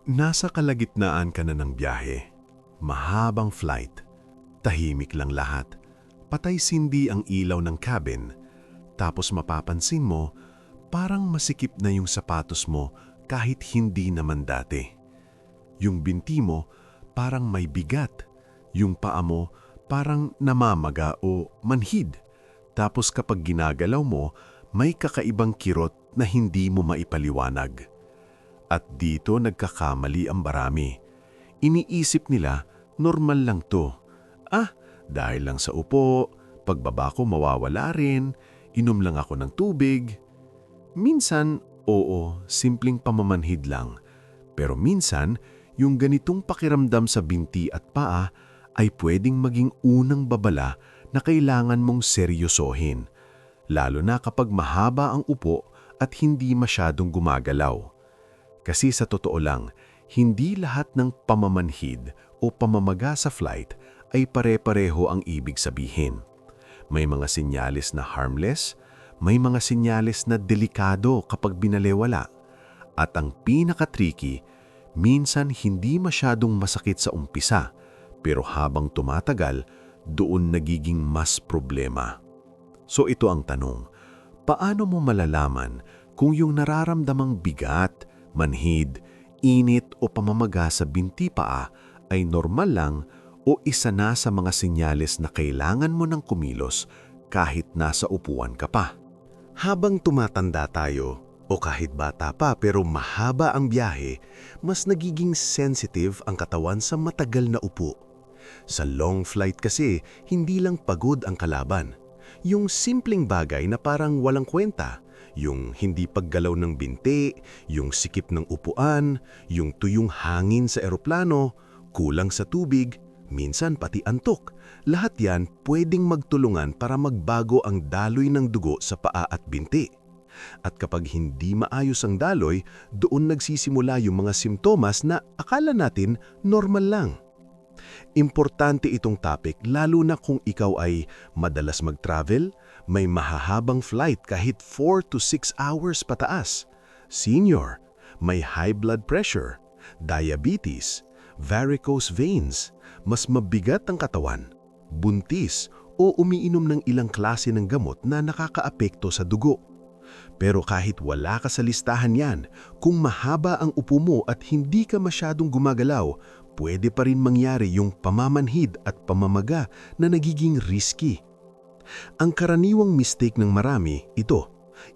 Nasa kalagitnaan ka na ng biyahe. Mahabang flight. Tahimik lang lahat. Patay sindi ang ilaw ng cabin. Tapos mapapansin mo, parang masikip na yung sapatos mo kahit hindi naman dati. Yung binti mo parang may bigat. Yung paa mo parang namamaga o manhid. Tapos kapag ginagalaw mo, may kakaibang kirot na hindi mo maipaliwanag. At dito nagkakamali ang marami. Iniisip nila, normal lang to. Dahil lang sa upo, pagbaba ko mawawala rin, inom lang ako ng tubig. Minsan, oo, simpleng pamamanhid lang. Pero minsan, yung ganitong pakiramdam sa binti at paa ay pwedeng maging unang babala na kailangan mong seryosohin. Lalo na kapag mahaba ang upo at hindi masyadong gumagalaw. Kasi sa totoo lang, hindi lahat ng pamamanhid o pamamaga sa flight ay pare-pareho ang ibig sabihin. May mga senyales na harmless, may mga senyales na delikado kapag binalewala. At ang pinaka-tricky, minsan hindi masyadong masakit sa umpisa, pero habang tumatagal, doon nagiging mas problema. So ito ang tanong, paano mo malalaman kung yung nararamdamang bigat, manhid, init o pamamaga sa binti paa ay normal lang o isa na sa mga senyales na kailangan mo ng kumilos kahit nasa upuan ka pa? Habang tumatanda tayo o kahit bata pa pero mahaba ang biyahe, mas nagiging sensitive ang katawan sa matagal na upo. Sa long flight kasi, hindi lang pagod ang kalaban. Yung simpleng bagay na parang walang kwenta, yung hindi paggalaw ng binti, yung sikip ng upuan, yung tuyong hangin sa eroplano, kulang sa tubig, minsan pati antok. Lahat yan pwedeng magtulungan para magbago ang daloy ng dugo sa paa at binti. At kapag hindi maayos ang daloy, doon nagsisimula yung mga simptomas na akala natin normal lang. Importante itong topic lalo na kung ikaw ay madalas mag-travel, may mahahabang flight kahit 4 to 6 hours pataas, senior, may high blood pressure, diabetes, varicose veins, mas mabigat ang katawan, buntis o umiinom ng ilang klase ng gamot na nakakaapekto sa dugo. Pero kahit wala ka sa listahan yan, kung mahaba ang upo mo at hindi ka masyadong gumagalaw, pwede pa rin mangyari yung pamamanhid at pamamaga na nagiging risky. Ang karaniwang mistake ng marami, ito,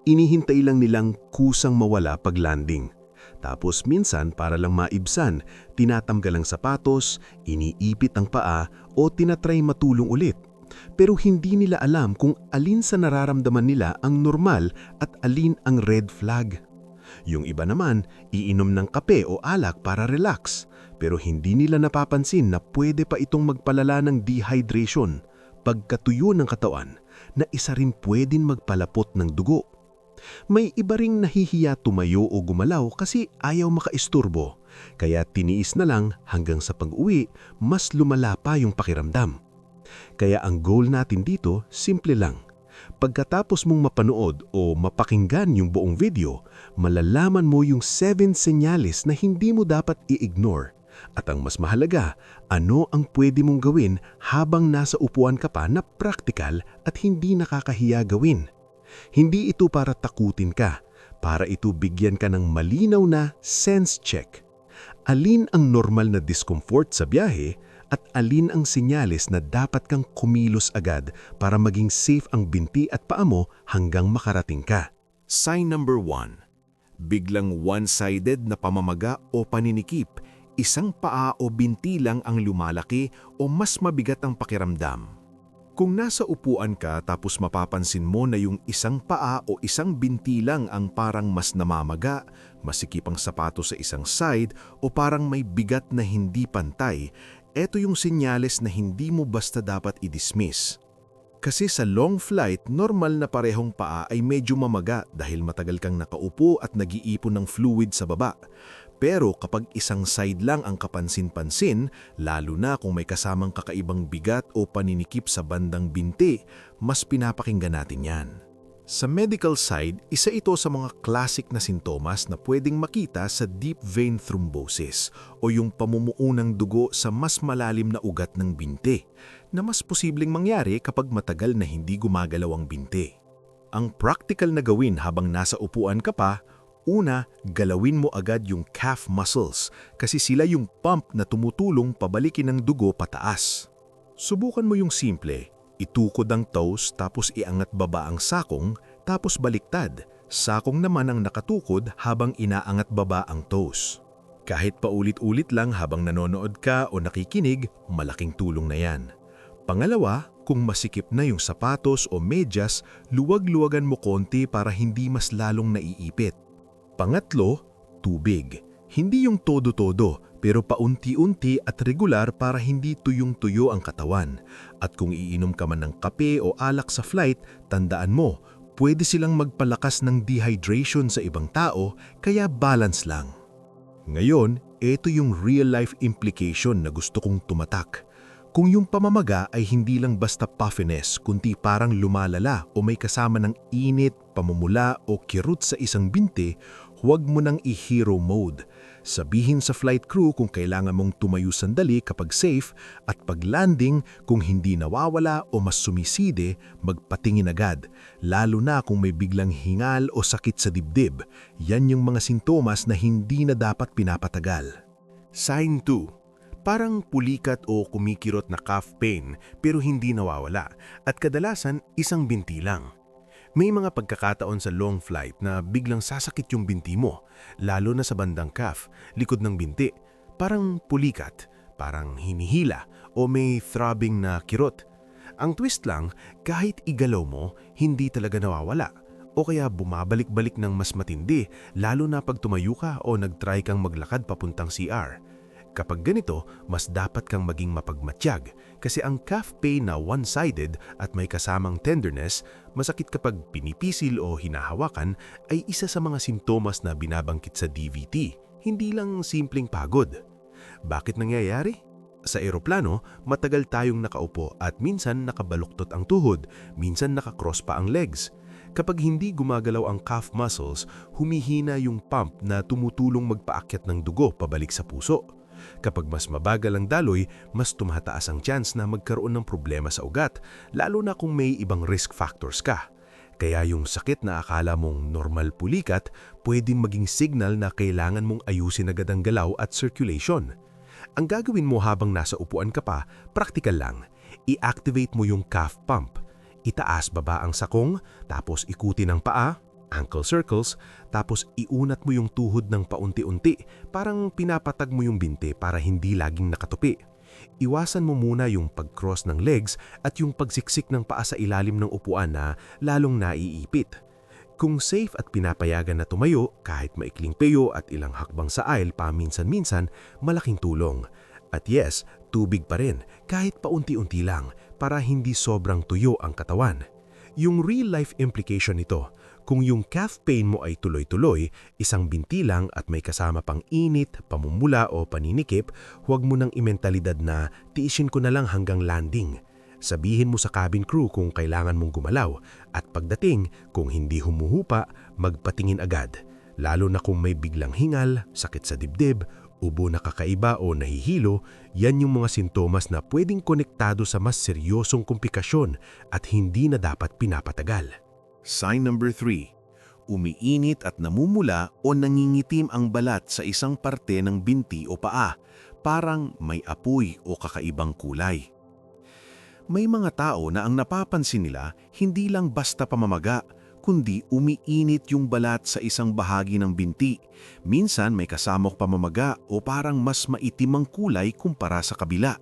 inihintay lang nilang kusang mawala pag landing. Tapos minsan para lang maibsan, tinatanggal ang sapatos, iniipit ang paa o tinatry matulong ulit. Pero hindi nila alam kung alin sa nararamdaman nila ang normal at alin ang red flag. Yung iba naman, iinom ng kape o alak para relax, pero hindi nila napapansin na pwede pa itong magpalala ng dehydration, pagkatuyo ng katawan, na isa rin pwedeng magpalapot ng dugo. May iba ring nahihiya tumayo o gumalaw kasi ayaw makaisturbo, kaya tiniis na lang hanggang sa pag-uwi, mas lumala pa yung pakiramdam. Kaya ang goal natin dito, simple lang. Pagkatapos mong mapanood o mapakinggan yung buong video, malalaman mo yung 7 senyales na hindi mo dapat i-ignore. At ang mas mahalaga, ano ang pwede mong gawin habang nasa upuan ka pa na praktikal at hindi nakakahiya gawin. Hindi ito para takutin ka, para ito bigyan ka ng malinaw na sense check. Alin ang normal na discomfort sa biyahe at alin ang senyales na dapat kang kumilos agad para maging safe ang binti at paa mo hanggang makarating ka. Sign number 1. Biglang one-sided na pamamaga o paninikip, isang paa o binti lang ang lumalaki o mas mabigat ang pakiramdam. Kung nasa upuan ka tapos mapapansin mo na yung isang paa o isang binti lang ang parang mas namamaga, masikip ang sapatos sa isang side o parang may bigat na hindi pantay, eto yung senyales na hindi mo basta dapat i-dismiss. Kasi sa long flight, normal na parehong paa ay medyo mamaga dahil matagal kang nakaupo at nag-iipon ng fluid sa baba. Pero kapag isang side lang ang kapansin-pansin, lalo na kung may kasamang kakaibang bigat o paninikip sa bandang binti, mas pinapakinggan natin yan. Sa medical side, isa ito sa mga classic na sintomas na pwedeng makita sa deep vein thrombosis o yung pamumuo ng dugo sa mas malalim na ugat ng binti, na mas posibleng mangyari kapag matagal na hindi gumagalaw ang binti. Ang practical na gawin habang nasa upuan ka pa, una, galawin mo agad yung calf muscles kasi sila yung pump na tumutulong pabalikin ang dugo pataas. Subukan mo yung simple. Itukod ang toes tapos iangat baba ang sakong, tapos baliktad. Sakong naman ang nakatukod habang inaangat baba ang toes. Kahit paulit-ulit lang habang nanonood ka o nakikinig, malaking tulong na yan. Pangalawa, kung masikip na yung sapatos o medyas, luwag-luwagan mo konti para hindi mas lalong naiipit. Pangatlo, tubig. Hindi yung todo-todo, pero paunti-unti at regular para hindi tuyong-tuyo ang katawan. At kung iinom ka man ng kape o alak sa flight, tandaan mo, pwede silang magpalakas ng dehydration sa ibang tao, kaya balance lang. Ngayon, ito yung real-life implication na gusto kong tumatak. Kung yung pamamaga ay hindi lang basta puffiness, kundi parang lumalala o may kasama ng init, pamumula o kirot sa isang binti, huwag mo nang i-hero mode. Sabihin sa flight crew kung kailangan mong tumayo sandali kapag safe at pag landing kung hindi nawawala o mas sumiside, magpatingin agad. Lalo na kung may biglang hingal o sakit sa dibdib. Yan yung mga sintomas na hindi na dapat pinapatagal. Sign 2. Parang pulikat o kumikirot na calf pain pero hindi nawawala at kadalasan isang binti lang. May mga pagkakataon sa long flight na biglang sasakit yung binti mo, lalo na sa bandang calf, likod ng binti. Parang pulikat, parang hinihila o may throbbing na kirot. Ang twist lang, kahit igalaw mo, hindi talaga nawawala. O kaya bumabalik-balik ng mas matindi, lalo na pag tumayo ka o nag-try kang maglakad papuntang CR. Kapag ganito, mas dapat kang maging mapagmatiyag kasi ang calf pain na one-sided at may kasamang tenderness, masakit kapag pinipisil o hinahawakan, ay isa sa mga sintomas na binabangkit sa DVT, hindi lang simpleng pagod. Bakit nangyayari? Sa eroplano, matagal tayong nakaupo at minsan nakabaluktot ang tuhod, minsan nakakross pa ang legs. Kapag hindi gumagalaw ang calf muscles, humihina yung pump na tumutulong magpaakyat ng dugo pabalik sa puso. Kapag mas mabagal ang daloy, mas tumataas ang chance na magkaroon ng problema sa ugat, lalo na kung may ibang risk factors ka. Kaya yung sakit na akala mong normal pulikat, pwedeng maging signal na kailangan mong ayusin agad ang galaw at circulation. Ang gagawin mo habang nasa upuan ka pa, praktikal lang. I-activate mo yung calf pump. Itaas baba ang sakong, tapos ikutin ang paa, ankle circles, tapos iunat mo yung tuhod ng paunti-unti, parang pinapatag mo yung binti para hindi laging nakatupi. Iwasan mo muna yung pag-cross ng legs at yung pagsiksik ng paa sa ilalim ng upuan na lalong naiipit. Kung safe at pinapayagan na tumayo, kahit maikling peyo at ilang hakbang sa aisle paminsan-minsan, malaking tulong. At yes, tubig pa rin, kahit paunti-unti lang, para hindi sobrang tuyo ang katawan. Yung real-life implication nito, kung yung calf pain mo ay tuloy-tuloy, isang binti lang at may kasama pang init, pamumula o paninikip, huwag mo nang imentalidad na tiisin ko na lang hanggang landing. Sabihin mo sa cabin crew kung kailangan mong gumalaw at pagdating, kung hindi humuhupa, magpatingin agad. Lalo na kung may biglang hingal, sakit sa dibdib, ubo na kakaiba o nahihilo, yan yung mga sintomas na pwedeng konektado sa mas seryosong komplikasyon at hindi na dapat pinapatagal. Sign number 3. Umiinit at namumula o nangingitim ang balat sa isang parte ng binti o paa, parang may apoy o kakaibang kulay. May mga tao na ang napapansin nila hindi lang basta pamamaga, kundi umiinit yung balat sa isang bahagi ng binti. Minsan may kasamang pamamaga o parang mas maitim ang kulay kumpara sa kabila.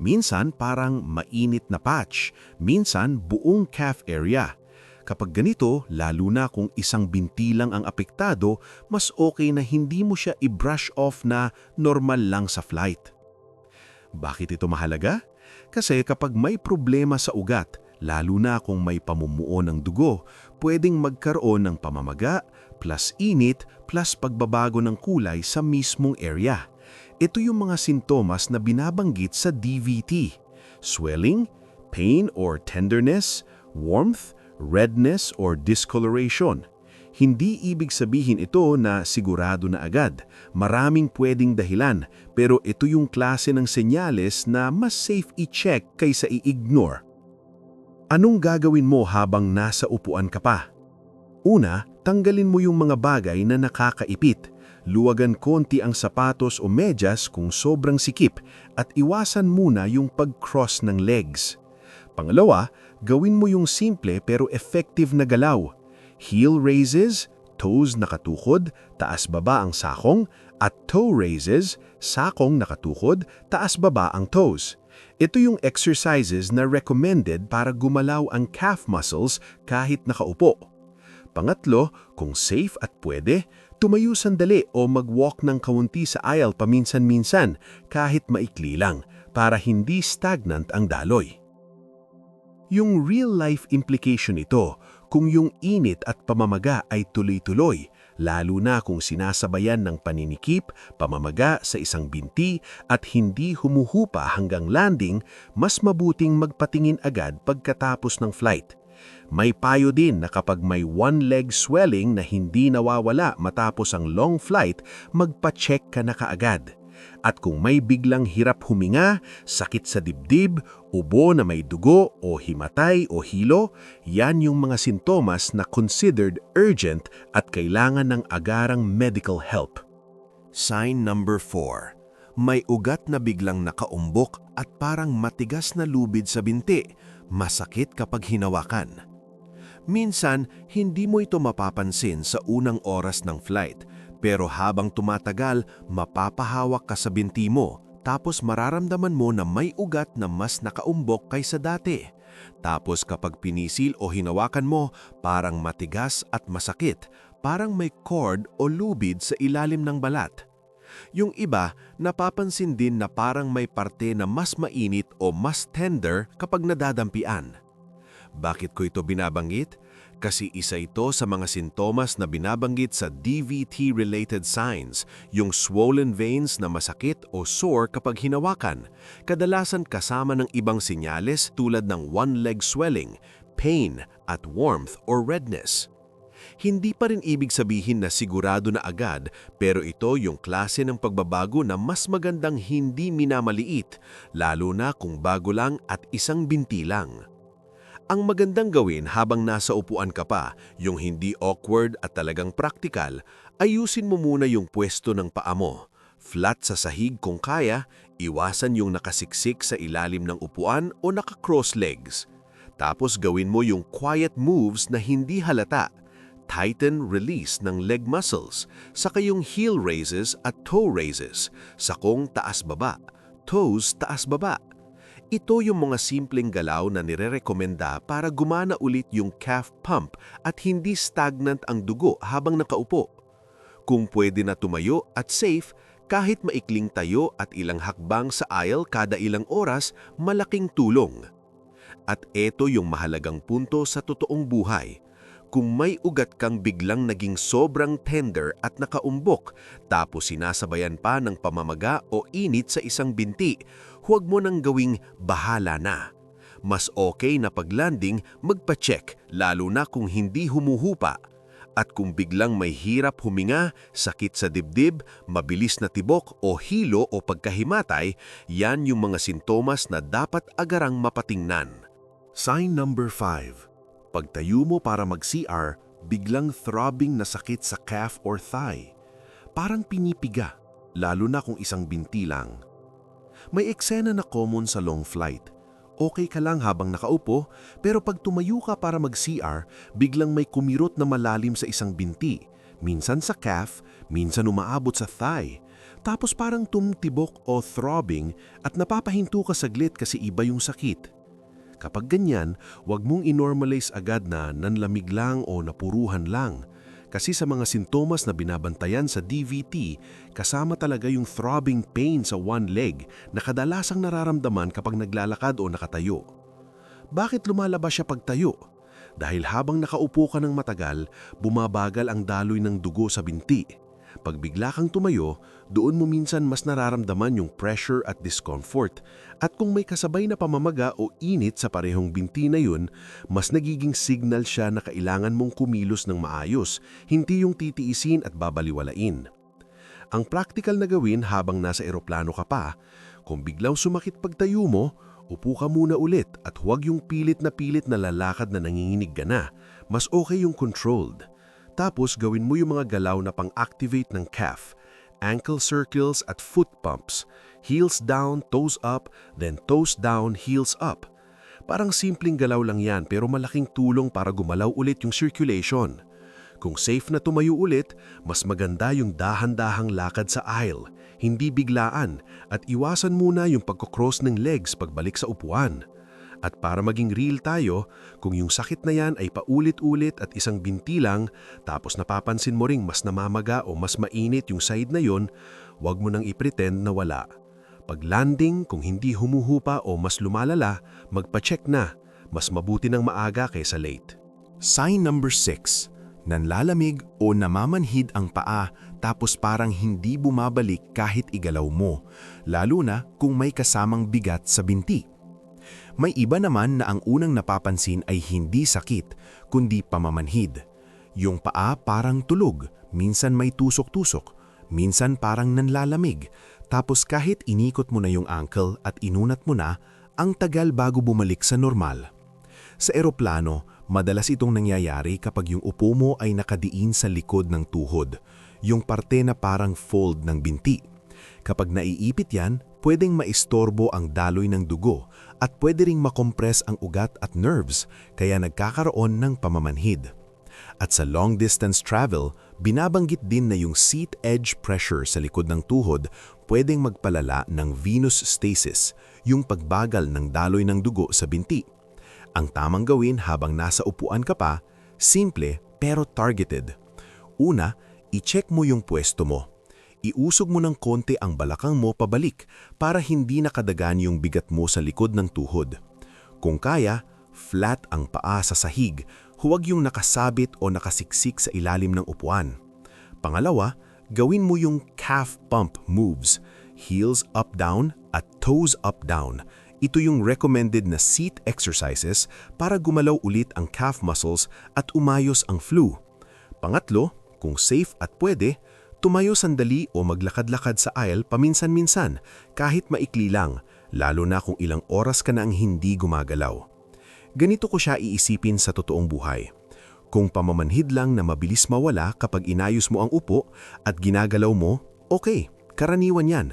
Minsan parang mainit na patch, minsan buong calf area. Kapag ganito, lalo na kung isang binti lang ang apektado, mas okay na hindi mo siya i-brush off na normal lang sa flight. Bakit ito mahalaga? Kasi kapag may problema sa ugat, lalo na kung may pamumuo ng dugo, pwedeng magkaroon ng pamamaga, plus init, plus pagbabago ng kulay sa mismong area. Ito yung mga sintomas na binabanggit sa DVT: swelling, pain or tenderness, warmth, redness or discoloration. Hindi ibig sabihin ito na sigurado na agad. Maraming pwedeng dahilan, pero ito yung klase ng senyales na mas safe i-check kaysa i-ignore. Anong gagawin mo habang nasa upuan ka pa? Una, tanggalin mo yung mga bagay na nakakaipit. Luwagan konti ang sapatos o medyas kung sobrang sikip at iwasan muna yung pag-cross ng legs. Pangalawa, gawin mo yung simple pero effective na galaw. Heel raises, toes nakatukod, taas-baba ang sakong, at toe raises, sakong nakatukod, taas-baba ang toes. Ito yung exercises na recommended para gumalaw ang calf muscles kahit nakaupo. Pangatlo, kung safe at pwede, tumayo sandali o mag-walk ng kaunti sa aisle paminsan-minsan kahit maikli lang para hindi stagnant ang daloy. Yung real-life implication nito, kung yung init at pamamaga ay tuloy-tuloy, lalo na kung sinasabayan ng paninikip, pamamaga sa isang binti at hindi humuhupa hanggang landing, mas mabuting magpatingin agad pagkatapos ng flight. May payo din na kapag may one-leg swelling na hindi nawawala matapos ang long flight, magpa-check ka na kaagad. At kung may biglang hirap huminga, sakit sa dibdib, ubo na may dugo o himatay o hilo, yan yung mga sintomas na considered urgent at kailangan ng agarang medical help. Sign number 4. May ugat na biglang nakaumbok at parang matigas na lubid sa binti. Masakit kapag hinawakan. Minsan, hindi mo ito mapapansin sa unang oras ng flight, pero habang tumatagal, mapapahawak ka sa binti mo, tapos mararamdaman mo na may ugat na mas nakaumbok kaysa dati. Tapos kapag pinisil o hinawakan mo, parang matigas at masakit, parang may cord o lubid sa ilalim ng balat. Yung iba, napapansin din na parang may parte na mas mainit o mas tender kapag nadadampian. Bakit ko ito binabanggit? Kasi isa ito sa mga sintomas na binabanggit sa DVT-related signs, yung swollen veins na masakit o sore kapag hinawakan, kadalasan kasama ng ibang senyales tulad ng one-leg swelling, pain, at warmth or redness. Hindi pa rin ibig sabihin na sigurado na agad, pero ito yung klase ng pagbabago na mas magandang hindi minamaliit, lalo na kung bago lang at isang binti lang. Ang magandang gawin habang nasa upuan ka pa, yung hindi awkward at talagang praktikal, ayusin mo muna yung pwesto ng paa mo. Flat sa sahig kung kaya, iwasan yung nakasiksik sa ilalim ng upuan o naka-cross legs. Tapos gawin mo yung quiet moves na hindi halata. Tighten, release ng leg muscles, saka yung heel raises at toe raises, sakong taas-baba, toes taas-baba. Ito yung mga simpleng galaw na nirerekomenda para gumana ulit yung calf pump at hindi stagnant ang dugo habang nakaupo. Kung pwede na tumayo at safe, kahit maikling tayo at ilang hakbang sa aisle kada ilang oras, malaking tulong. At ito yung mahalagang punto sa totoong buhay. Kung may ugat kang biglang naging sobrang tender at nakaumbok, tapos sinasabayan pa ng pamamaga o init sa isang binti, huwag mo nang gawing bahala na. Mas okay na pag-landing, magpa-check, lalo na kung hindi humuhupa. At kung biglang may hirap huminga, sakit sa dibdib, mabilis na tibok o hilo o pagkahimatay, yan yung mga sintomas na dapat agarang mapatingnan. Sign number 5. Pagtayo mo para mag-CR, biglang throbbing na sakit sa calf or thigh. Parang pinipiga, lalo na kung isang binti lang. May eksena na common sa long flight. Okay ka lang habang nakaupo, pero pag tumayo ka para mag-CR, biglang may kumirot na malalim sa isang binti. Minsan sa calf, minsan umaabot sa thigh. Tapos parang tumtibok o throbbing at napapahinto ka saglit kasi iba yung sakit. Kapag ganyan, huwag mong inormalize agad na nanlamig lang o napuruhan lang. Kasi sa mga sintomas na binabantayan sa DVT, kasama talaga yung throbbing pain sa one leg na kadalasang nararamdaman kapag naglalakad o nakatayo. Bakit lumalabas siya pagtayo? Dahil habang nakaupo ka ng matagal, bumabagal ang daloy ng dugo sa binti. Pag bigla kang tumayo, doon mo minsan mas nararamdaman yung pressure at discomfort. At kung may kasabay na pamamaga o init sa parehong binti na yun, mas nagiging signal siya na kailangan mong kumilos ng maayos, hindi yung titiisin at babaliwalain. Ang practical na gawin habang nasa eroplano ka pa, kung biglang sumakit pagtayo mo, upo ka muna ulit at huwag yung pilit na lalakad na nanginginig ka na. Mas okay yung controlled. Tapos gawin mo yung mga galaw na pang-activate ng calf, ankle circles at foot pumps, heels down, toes up, then toes down, heels up. Parang simpleng galaw lang yan pero malaking tulong para gumalaw ulit yung circulation. Kung safe na tumayo ulit, mas maganda yung dahan-dahang lakad sa aisle, hindi biglaan, at iwasan muna yung pagkocross ng legs pagbalik sa upuan. At para maging real tayo, kung yung sakit na yan ay paulit-ulit at isang binti lang, tapos napapansin mo ring mas namamaga o mas mainit yung side na yon, wag mo nang ipretend na wala. Pag landing, kung hindi humuhupa o mas lumalala, magpa-check na. Mas mabuti ng maaga kaysa late. Sign number 6. Nanlalamig o namamanhid ang paa tapos parang hindi bumabalik kahit igalaw mo, lalo na kung may kasamang bigat sa binti. May iba naman na ang unang napapansin ay hindi sakit, kundi pamamanhid. Yung paa parang tulog, minsan may tusok-tusok, minsan parang nanlalamig, tapos kahit inikot mo na yung ankle at inunat mo na, ang tagal bago bumalik sa normal. Sa eroplano, madalas itong nangyayari kapag yung upo mo ay nakadiin sa likod ng tuhod, yung parte na parang fold ng binti. Kapag naiipit yan, pwedeng maistorbo ang daloy ng dugo at pwede ring makompress ang ugat at nerves kaya nagkakaroon ng pamamanhid. At sa long-distance travel, binabanggit din na yung seat edge pressure sa likod ng tuhod pwedeng magpalala ng venous stasis, yung pagbagal ng daloy ng dugo sa binti. Ang tamang gawin habang nasa upuan ka pa, simple pero targeted. Una, i-check mo yung pwesto mo. Iusog mo ng konti ang balakang mo pabalik para hindi nakadagan yung bigat mo sa likod ng tuhod. Kung kaya, flat ang paa sa sahig, huwag yung nakasabit o nakasiksik sa ilalim ng upuan. Pangalawa, gawin mo yung calf pump moves, heels up-down at toes up-down. Ito yung recommended na seat exercises para gumalaw ulit ang calf muscles at umayos ang flu. Pangatlo, kung safe at pwede, tumayo sandali o maglakad-lakad sa aisle paminsan-minsan kahit maikli lang, lalo na kung ilang oras ka na ang hindi gumagalaw. Ganito ko siya iisipin sa totoong buhay. Kung pamamanhid lang na mabilis mawala kapag inayos mo ang upo at ginagalaw mo, okay, karaniwan yan.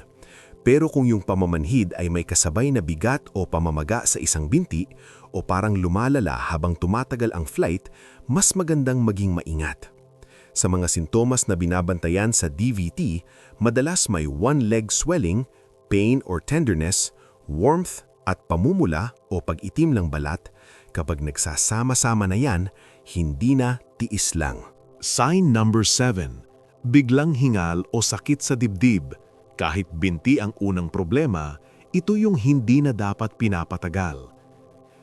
Pero kung yung pamamanhid ay may kasabay na bigat o pamamaga sa isang binti o parang lumalala habang tumatagal ang flight, mas magandang maging maingat. Sa mga sintomas na binabantayan sa DVT, madalas may one-leg swelling, pain or tenderness, warmth at pamumula o pag-itim ng balat. Kapag nagsasama-sama na yan, hindi na tiis lang. Sign number 7. Biglang hingal o sakit sa dibdib. Kahit binti ang unang problema, ito yung hindi na dapat pinapatagal.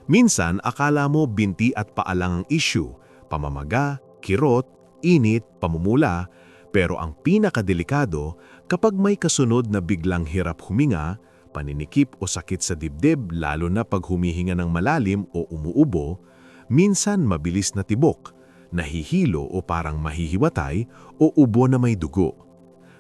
Minsan, akala mo binti at paa lang ang issue, pamamaga, kirot, init, pamumula, pero ang pinakadelikado kapag may kasunod na biglang hirap huminga, paninikip o sakit sa dibdib lalo na pag humihinga ng malalim o umuubo, minsan mabilis na tibok, nahihilo o parang mahihiwatay o ubo na may dugo.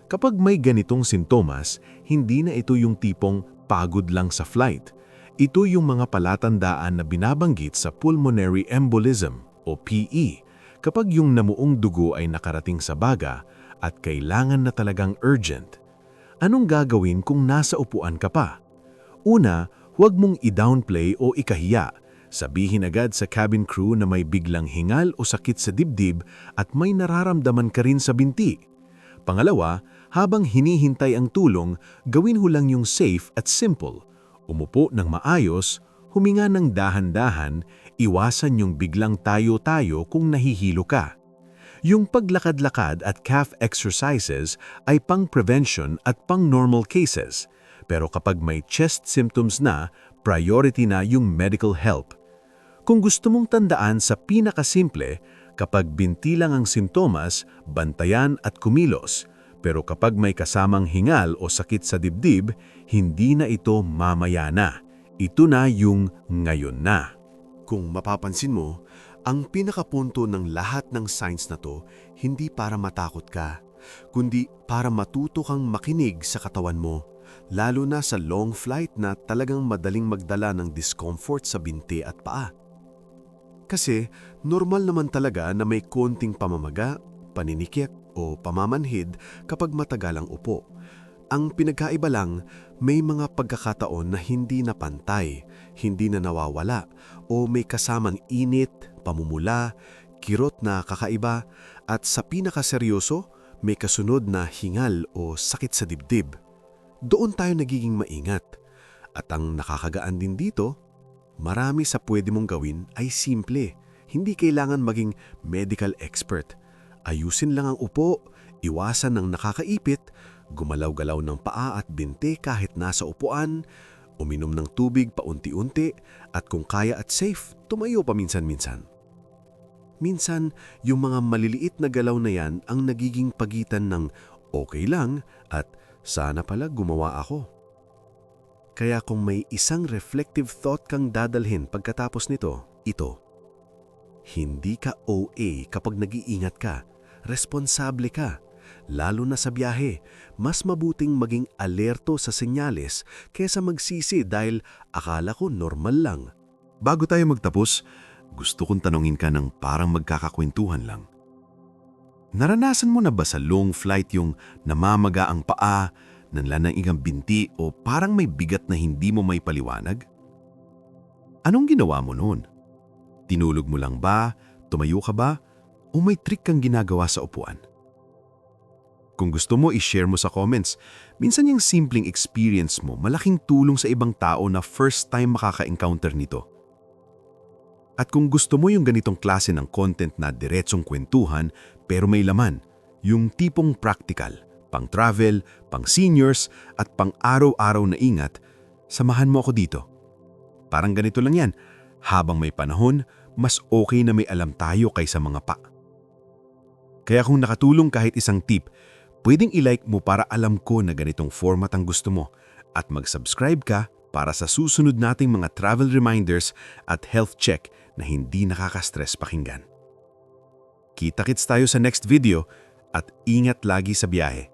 Kapag may ganitong sintomas, hindi na ito yung tipong pagod lang sa flight. Ito yung mga palatandaan na binabanggit sa pulmonary embolism o PE, kapag yung namuong dugo ay nakarating sa baga at kailangan na talagang urgent. Anong gagawin kung nasa upuan ka pa? Una, huwag mong i-downplay o ikahiya. Sabihin agad sa cabin crew na may biglang hingal o sakit sa dibdib at may nararamdaman ka rin sa binti. Pangalawa, habang hinihintay ang tulong, gawin ho lang yung safe at simple. Umupo ng maayos, huminga ng dahan-dahan, iwasan yung biglang tayo-tayo kung nahihilo ka. Yung paglakad-lakad at calf exercises ay pang-prevention at pang-normal cases. Pero kapag may chest symptoms na, priority na yung medical help. Kung gusto mong tandaan sa pinakasimple, kapag binti lang ang sintomas, bantayan at kumilos. Pero kapag may kasamang hingal o sakit sa dibdib, hindi na ito mamaya na. Ito na yung ngayon na. Kung mapapansin mo, ang pinakapunto ng lahat ng signs na to hindi para matakot ka, kundi para matuto kang makinig sa katawan mo, lalo na sa long flight na talagang madaling magdala ng discomfort sa binti at paa. Kasi normal naman talaga na may konting pamamaga, paninikik o pamamanhid kapag matagal ang upo. Ang pinagkaiba lang, may mga pagkakataon na hindi na pantay, hindi na nawawala, o may kasamang init, pamumula, kirot na kakaiba, at sa pinakaseryoso, may kasunod na hingal o sakit sa dibdib. Doon tayo nagiging maingat. At ang nakakagaan din dito, marami sa pwede mong gawin ay simple. Hindi kailangan maging medical expert. Ayusin lang ang upo, iwasan ng nakakaipit, gumalaw-galaw ng paa at binti kahit nasa upuan, uminom ng tubig paunti-unti, at kung kaya at safe, tumayo paminsan-minsan. Minsan, yung mga maliliit na galaw na yan ang nagiging pagitan ng okay lang at sana pala gumawa ako. Kaya kung may isang reflective thought kang dadalhin pagkatapos nito, ito. Hindi ka OA kapag nag-iingat ka, responsable ka. Lalo na sa biyahe, mas mabuting maging alerto sa senyales kaysa magsisi dahil akala ko normal lang. Bago tayo magtapos, gusto kong tanungin ka ng parang magkakakwentuhan lang. Naranasan mo na ba sa long flight yung namamaga ang paa, nanlanangin ang binti o parang may bigat na hindi mo may paliwanag? Anong ginawa mo noon? Tinulog mo lang ba? Tumayo ka ba? O may trick kang ginagawa sa upuan? Kung gusto mo, i-share mo sa comments. Minsan yung simpleng experience mo, malaking tulong sa ibang tao na first time makaka-encounter nito. At kung gusto mo yung ganitong klase ng content na diretsong kwentuhan pero may laman, yung tipong practical, pang travel, pang seniors at pang araw-araw na ingat, samahan mo ako dito. Parang ganito lang yan, habang may panahon, mas okay na may alam tayo kaysa mga pa. Kaya kung nakatulong kahit isang tip, pwedeng i-like mo para alam ko na ganitong format ang gusto mo at mag-subscribe ka para sa susunod nating mga travel reminders at health check na hindi nakaka-stress pakinggan. Kita-kits tayo sa next video at ingat lagi sa biyahe.